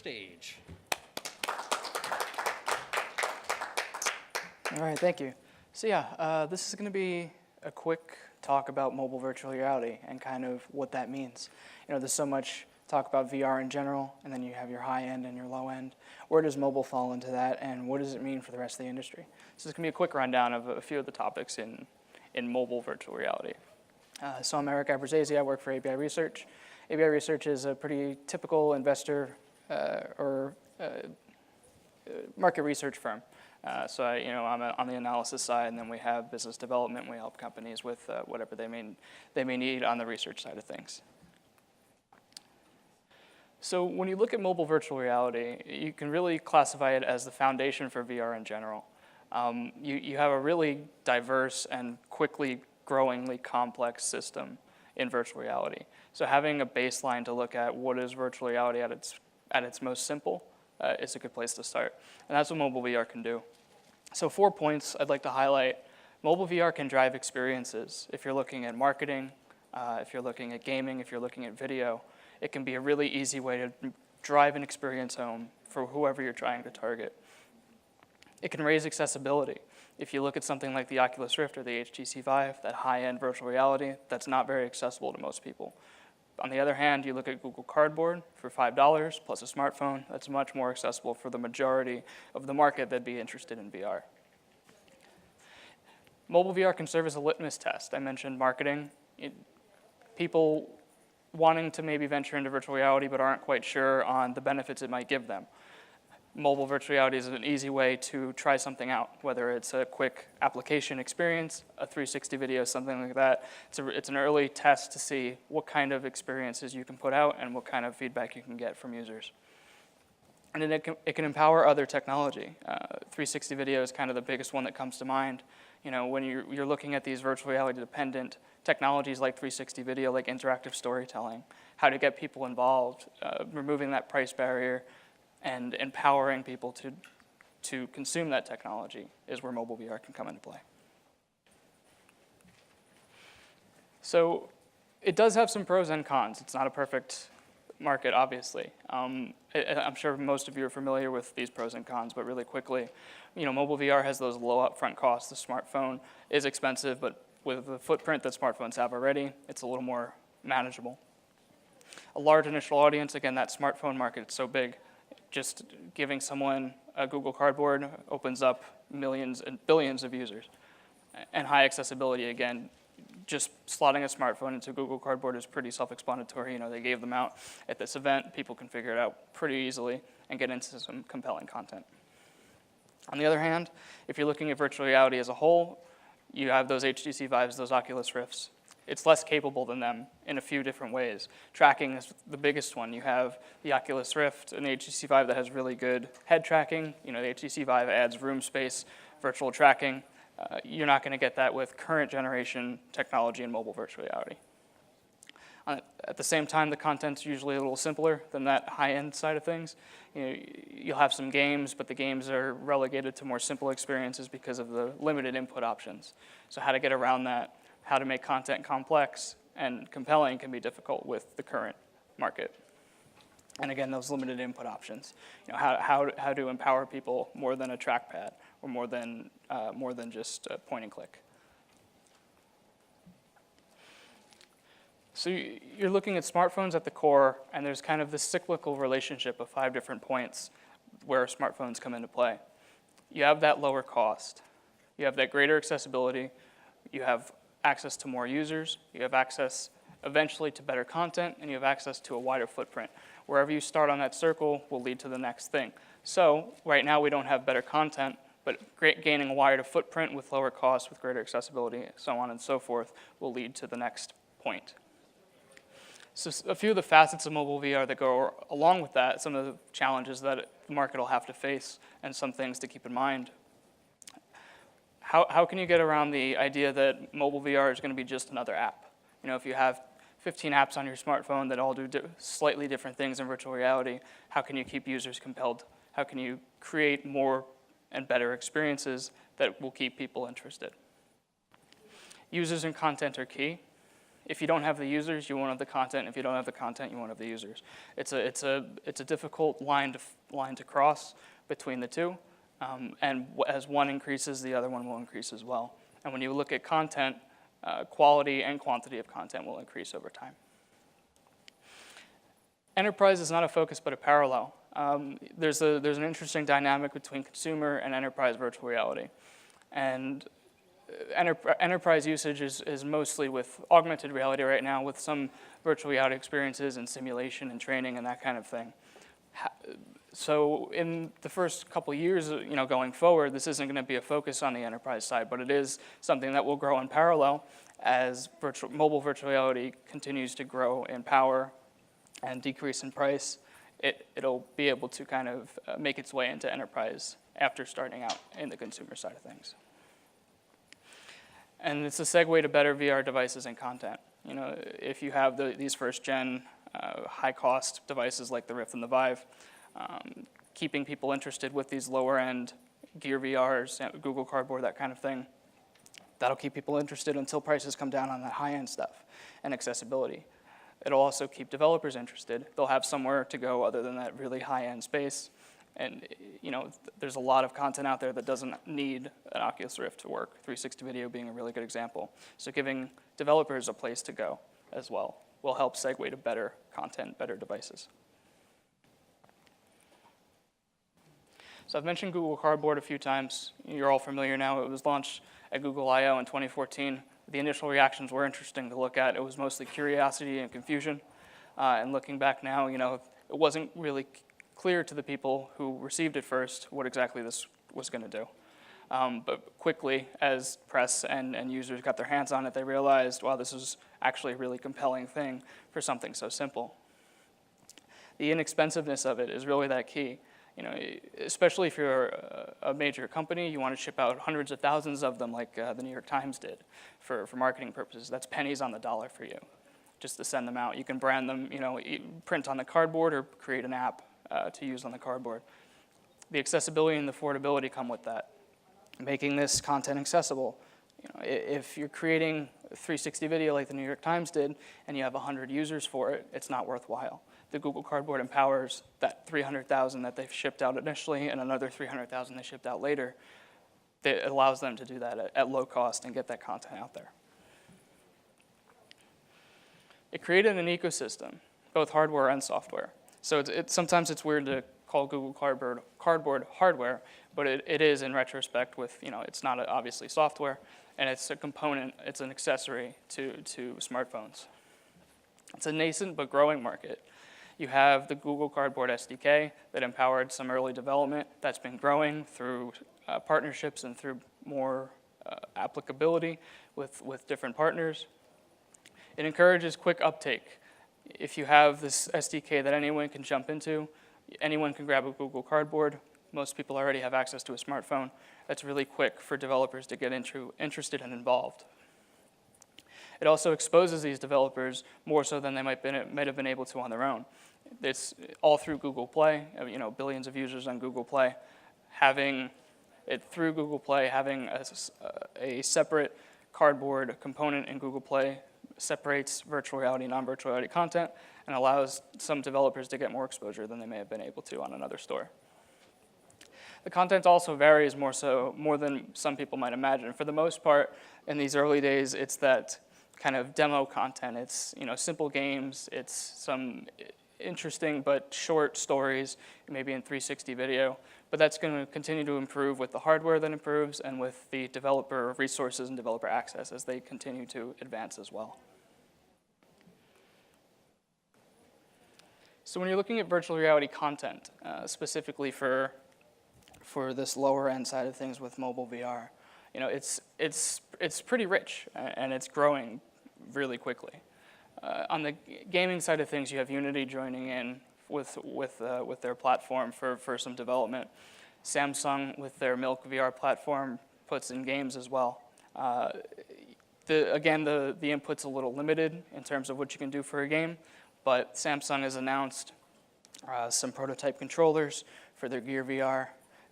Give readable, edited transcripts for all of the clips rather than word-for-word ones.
stage. All right, thank you. So yeah, this is going to be a quick talk about mobile virtual reality and kind of what that means. You know, there's so much talk about VR in general, and then you have your high end and your low end. Where does mobile fall into that, and what does it mean for the rest of the industry? So this is going to be a quick rundown of a few of the topics in mobile virtual reality. So I'm Abbruzzese. I work for ABI Research. ABI Research is a pretty typical investor or market research firm. So I'm on the analysis side, and then we have business development. We help companies with whatever they may need on the research side of things. So when you look at mobile virtual reality, you can really classify it as the foundation for VR in general. You have a really diverse and quickly growingly complex system in virtual reality. So having a baseline to look at what is virtual reality at its most simple is a good place to start. And that's what mobile VR can do. So 4 points I'd like to highlight. Mobile VR can drive experiences. If you're looking at marketing, if you're looking at gaming, if you're looking at video, it can be a really easy way to drive an experience home for whoever you're trying to target. It can raise accessibility. If you look at something like the Oculus Rift or the HTC Vive, that high-end virtual reality, that's not very accessible to most people. On the other hand, you look at Google Cardboard for $5 plus a smartphone, that's much more accessible for the majority of the market that'd be interested in VR. Mobile VR can serve as a litmus test. I mentioned marketing. People wanting to maybe venture into virtual reality but aren't quite sure on the benefits it might give them. Mobile virtual reality is an easy way to try something out, whether it's a quick application experience, a 360 video, something like that. It's an early test to see what kind of experiences you can put out and what kind of feedback you can get from users. And then it can empower other technology. 360 video is kind of the biggest one that comes to mind. You know, when you're looking at these virtual reality dependent technologies like 360 video, like interactive storytelling, how to get people involved, removing that price barrier, and empowering people to consume that technology is where mobile VR can come into play. So it does have some pros and cons. It's not a perfect market, obviously. I'm sure most of you are familiar with these pros and cons, but really quickly, mobile VR has those low upfront costs. The smartphone is expensive, but with the footprint that smartphones have already, it's a little more manageable. A large initial audience, again, that smartphone market is so big. Just giving someone a Google Cardboard opens up millions and billions of users. And high accessibility, again, just slotting a smartphone into Google Cardboard is pretty self-explanatory. They gave them out at this event. People can figure it out pretty easily and get into some compelling content. On the other hand, if you're looking at virtual reality as a whole, you have those HTC Vives, those Oculus Rifts. It's less capable than them in a few different ways. Tracking is the biggest one. You have the Oculus Rift and the HTC Vive that has really good head tracking. The HTC Vive adds room space, virtual tracking. You're not going to get that with current generation technology in mobile virtual reality. At the same time, the content's usually a little simpler than that high-end side of things. You'll have some games, but the games are relegated to more simple experiences because of the limited input options. So how to get around that, how to make content complex and compelling can be difficult with the current market. And again, those limited input options. How to empower people more than a trackpad or more than just a point and click. So you're looking at smartphones at the core, and there's kind of this cyclical relationship of 5 different points where smartphones come into play. You have that lower cost. You have that greater accessibility. You have access to more users. You have access eventually to better content, and you have access to a wider footprint. Wherever you start on that circle will lead to the next thing. So right now we don't have better content, but gaining a wider footprint with lower cost, with greater accessibility, so on and so forth, will lead to the next point. So a few of the facets of mobile VR that go along with that, some of the challenges that the market will have to face, and some things to keep in mind. How can you get around the idea that mobile VR is going to be just another app? If you have 15 apps on your smartphone that all do slightly different things in virtual reality, how can you keep users compelled? How can you create more and better experiences that will keep people interested? Users and content are key. If you don't have the users, you won't have the content. If you don't have the content, you won't have the users. It's a difficult line to cross between the two, and as one increases, the other one will increase as well. And when you look at content, quality and quantity of content will increase over time. Enterprise is not a focus, but a parallel. There's an interesting dynamic between consumer and enterprise virtual reality. And enterprise usage is mostly with augmented reality right now, with some virtual reality experiences and simulation and training and that kind of thing. So in the first couple years, going forward, this isn't going to be a focus on the enterprise side, but it is something that will grow in parallel as mobile virtual reality continues to grow in power and decrease in price. It'll be able to kind of make its way into enterprise after starting out in the consumer side of things. And it's a segue to better VR devices and content. If you have these first-gen high-cost devices like the Rift and the Vive, keeping people interested with these lower-end Gear VRs, Google Cardboard, that kind of thing, that'll keep people interested until prices come down on that high-end stuff and accessibility. It'll also keep developers interested. They'll have somewhere to go other than that really high-end space. And there's a lot of content out there that doesn't need an Oculus Rift to work, 360 video being a really good example. So giving developers a place to go as well will help segue to better content, better devices. So I've mentioned Google Cardboard a few times. You're all familiar now. It was launched at Google I/O in 2014. The initial reactions were interesting to look at. It was mostly curiosity and confusion. And looking back now, it wasn't really clear to the people who received it first what exactly this was going to do. But quickly, as press and users got their hands on it, they realized, wow, this is actually a really compelling thing for something so simple. The inexpensiveness of it is really that key. Especially if you're a major company, you want to ship out hundreds of thousands of them like the New York Times did for marketing purposes. That's pennies on the dollar for you, just to send them out. You can brand them, print on the cardboard or create an app to use on the cardboard. The accessibility and the affordability come with that, making this content accessible. If you're creating a 360 video like the New York Times did and you have 100 users for it, it's not worthwhile. The Google Cardboard empowers that 300,000 that they've shipped out initially and another 300,000 they shipped out later. It allows them to do that at low cost and get that content out there. It created an ecosystem, both hardware and software. So sometimes it's weird to call Google Cardboard hardware, but it is in retrospect with, it's not obviously software, and it's a component, it's an accessory to smartphones. It's a nascent but growing market. You have the Google Cardboard SDK that empowered some early development that's been growing through partnerships and through more applicability with different partners. It encourages quick uptake. If you have this SDK that anyone can jump into, anyone can grab a Google Cardboard. Most people already have access to a smartphone. That's really quick for developers to get interested and involved. It also exposes these developers more so than they might have been able to on their own. It's all through Google Play, billions of users on Google Play. Having it through Google Play, having a separate cardboard component in Google Play separates virtual reality and non-virtual reality content and allows some developers to get more exposure than they may have been able to on another store. The content also varies more than some people might imagine. For the most part, in these early days, it's that kind of demo content. It's simple games. It's some interesting but short stories, maybe in 360 video. But that's going to continue to improve with the hardware that improves and with the developer resources and developer access as they continue to advance as well. So when you're looking at virtual reality content, specifically for this lower end side of things with mobile VR, it's pretty rich and it's growing really quickly. On the gaming side of things, you have Unity joining in with their platform for some development. Samsung with their Milk VR platform puts in games as well. Again, the input's a little limited in terms of what you can do for a game, but Samsung has announced some prototype controllers for their Gear VR.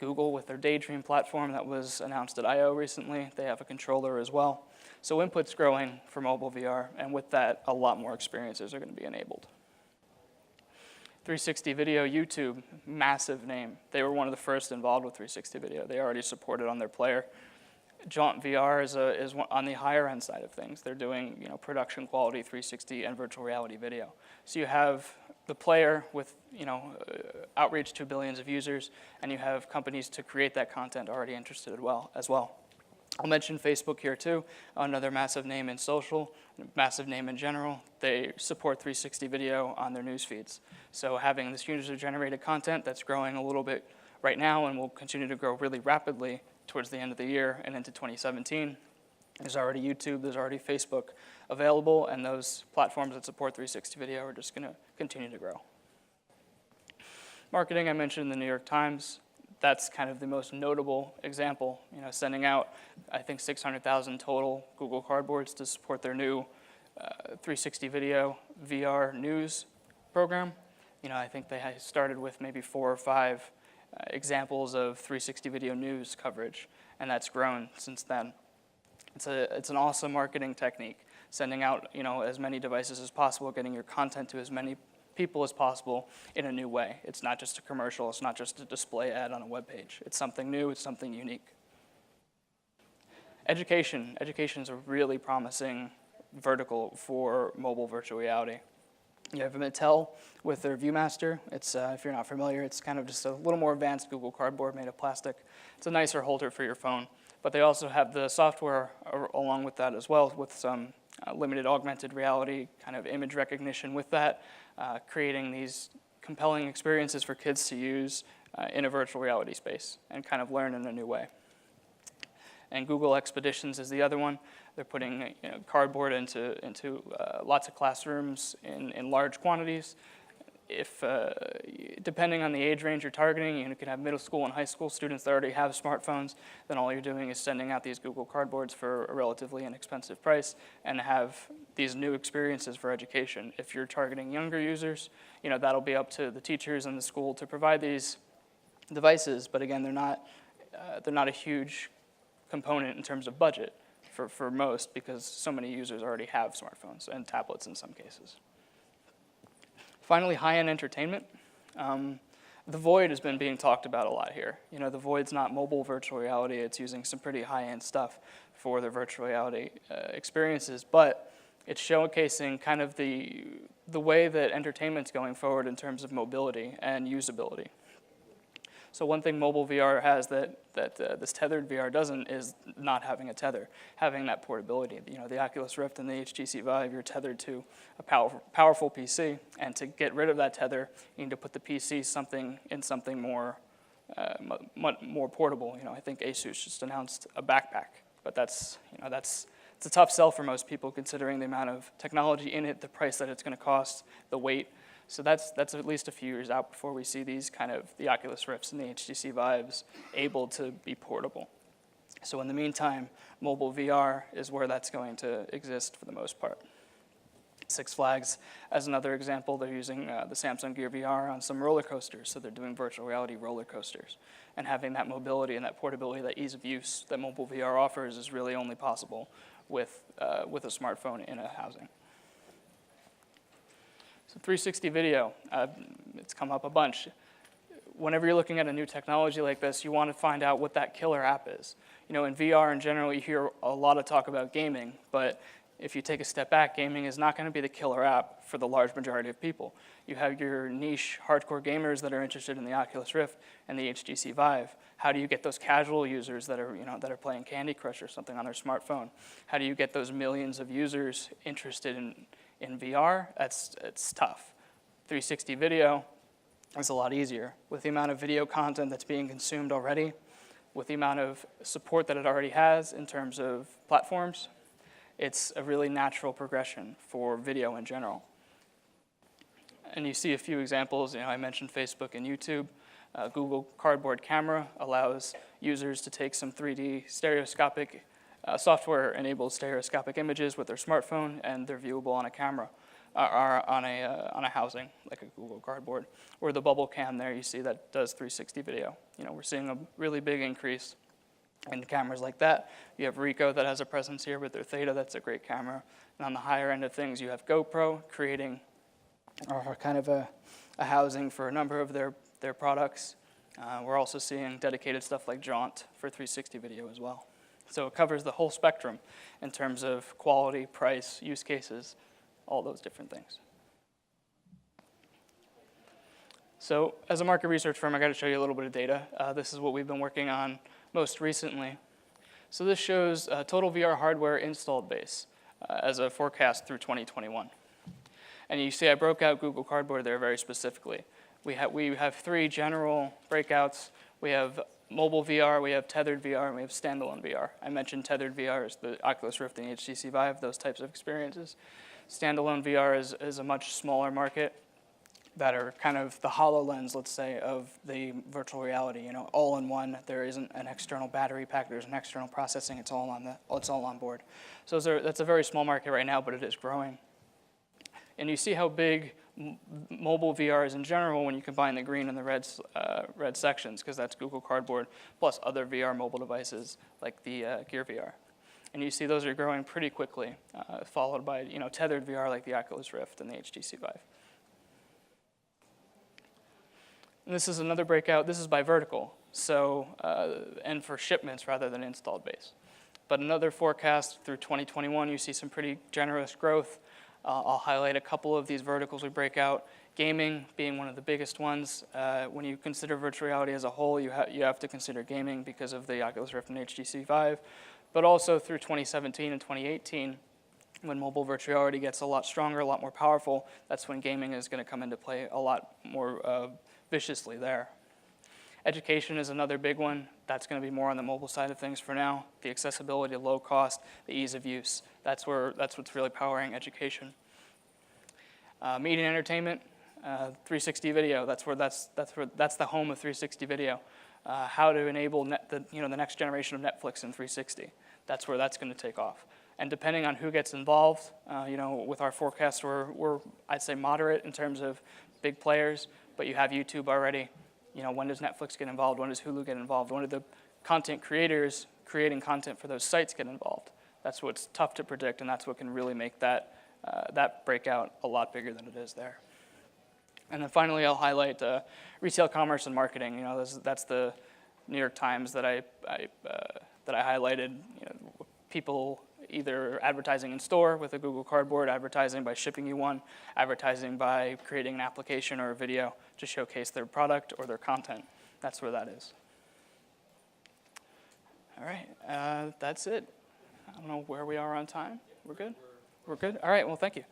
Google with their Daydream platform that was announced at I/O recently, they have a controller as well. So input's growing for mobile VR, and with that, a lot more experiences are going to be enabled. 360 video, YouTube, massive name. They were one of the first involved with 360 video. They already support it on their player. Jaunt VR is on the higher end side of things. They're doing production quality 360 and virtual reality video. So you have the player with outreach to billions of users, and you have companies to create that content already interested as well. I'll mention Facebook here too, another massive name in social, massive name in general. They support 360 video on their news feeds. So having this user-generated content that's growing a little bit right now and will continue to grow really rapidly towards the end of the year and into 2017. There's already YouTube, there's already Facebook available, and those platforms that support 360 video are just going to continue to grow. Marketing, I mentioned the New York Times. That's kind of the most notable example, sending out, I think, 600,000 total Google Cardboards to support their new 360 video VR news program. I think they started with maybe 4 or 5 examples of 360 video news coverage, and that's grown since then. It's an awesome marketing technique, sending out as many devices as possible, getting your content to as many people as possible in a new way. It's not just a commercial, it's not just a display ad on a web page. It's something new, it's something unique. Education is a really promising vertical for mobile virtual reality. You have Mattel with their ViewMaster. It's, if you're not familiar, it's kind of just a little more advanced Google Cardboard made of plastic. It's a nicer holder for your phone. But they also have the software along with that as well, with some limited augmented reality kind of image recognition with that, creating these compelling experiences for kids to use in a virtual reality space and kind of learn in a new way. And Google Expeditions is the other one. They're putting cardboard into lots of classrooms in large quantities. If depending on the age range you're targeting, you can have middle school and high school students that already have smartphones. Then all you're doing is sending out these Google Cardboards for a relatively inexpensive price and have these new experiences for education. If you're targeting younger users, that'll be up to the teachers and the school to provide these devices. But again, they're not a huge component in terms of budget for most, because so many users already have smartphones and tablets in some cases. Finally, high-end entertainment. The Void has been being talked about a lot here. The Void's not mobile virtual reality. It's using some pretty high-end stuff for their virtual reality experiences, but it's showcasing kind of the way that entertainment's going forward in terms of mobility and usability. So one thing mobile VR has that this tethered VR doesn't is not having a tether, having that portability. The Oculus Rift and the HTC Vive, you're tethered to a powerful PC, and to get rid of that tether, you need to put the PC in something more portable. I think Asus just announced a backpack, but it's a tough sell for most people considering the amount of technology in it, the price that it's going to cost, the weight. So that's at least a few years out before we see these the Oculus Rifts and the HTC Vives able to be portable. So in the meantime, mobile VR is where that's going to exist for the most part. Six Flags, as another example, they're using the Samsung Gear VR on some roller coasters. So they're doing virtual reality roller coasters. And having that mobility and that portability, that ease of use that mobile VR offers is really only possible with a smartphone in a housing. So 360 video, it's come up a bunch. Whenever you're looking at a new technology like this, you want to find out what that killer app is. In VR in general, you hear a lot of talk about gaming, but if you take a step back, gaming is not going to be the killer app for the large majority of people. You have your niche hardcore gamers that are interested in the Oculus Rift and the HTC Vive. How do you get those casual users that are playing Candy Crush or something on their smartphone? How do you get those millions of users interested in VR? It's tough. 360 video is a lot easier. With the amount of video content that's being consumed already, with the amount of support that it already has in terms of platforms, it's a really natural progression for video in general. And you see a few examples. I mentioned Facebook and YouTube. Google Cardboard Camera allows users to take some 3D stereoscopic software-enabled stereoscopic images with their smartphone, and they're viewable on a camera, or on a housing, like a Google Cardboard. Or the Bubble Cam there, you see that does 360 video. We're seeing a really big increase And cameras like that, you have Ricoh that has a presence here with their Theta, that's a great camera. And on the higher end of things, you have GoPro creating kind of a housing for a number of their products. We're also seeing dedicated stuff like Jaunt for 360 video as well. So it covers the whole spectrum in terms of quality, price, use cases, all those different things. So as a market research firm, I got to show you a little bit of data. This is what we've been working on most recently. So this shows total VR hardware installed base as a forecast through 2021. And you see I broke out Google Cardboard there very specifically. We have three general breakouts. We have mobile VR, we have tethered VR, and we have standalone VR. I mentioned tethered VR is the Oculus Rift and the HTC Vive, those types of experiences. Standalone VR is a much smaller market that are kind of the HoloLens, let's say, of the virtual reality. You know, all in one. There isn't an external battery pack. There's an external processing. It's all on board. So that's a very small market right now, but it is growing. And you see how big mobile VR is in general when you combine the green and the red sections, because that's Google Cardboard plus other VR mobile devices like the Gear VR. And you see those are growing pretty quickly, followed by tethered VR like the Oculus Rift and the HTC Vive. And this is another breakout. This is by vertical, so and for shipments rather than installed base. But another forecast through 2021, you see some pretty generous growth. I'll highlight a couple of these verticals we break out. Gaming being one of the biggest ones. When you consider virtual reality as a whole, you have to consider gaming because of the Oculus Rift and HTC Vive. But also through 2017 and 2018, when mobile virtual reality gets a lot stronger, a lot more powerful, that's when gaming is going to come into play a lot more viciously there. Education is another big one. That's going to be more on the mobile side of things for now. The accessibility, low cost, the ease of use. That's what's really powering education. Media and entertainment, 360 video. That's the home of 360 video. How to enable the next generation of Netflix in 360. That's where that's going to take off. And depending on who gets involved, with our forecast, we're I'd say moderate in terms of big players. But you have YouTube already. When does Netflix get involved? When does Hulu get involved? When do the content creators creating content for those sites get involved? That's what's tough to predict, and that's what can really make that breakout a lot bigger than it is there. And then finally, I'll highlight retail commerce and marketing. That's the New York Times that I highlighted. People either advertising in store with a Google Cardboard, advertising by shipping you one, advertising by creating an application or a video to showcase their product or their content. That's where that is. All right, that's it. I don't know where we are on time. We're good? We're good? All right, well, thank you.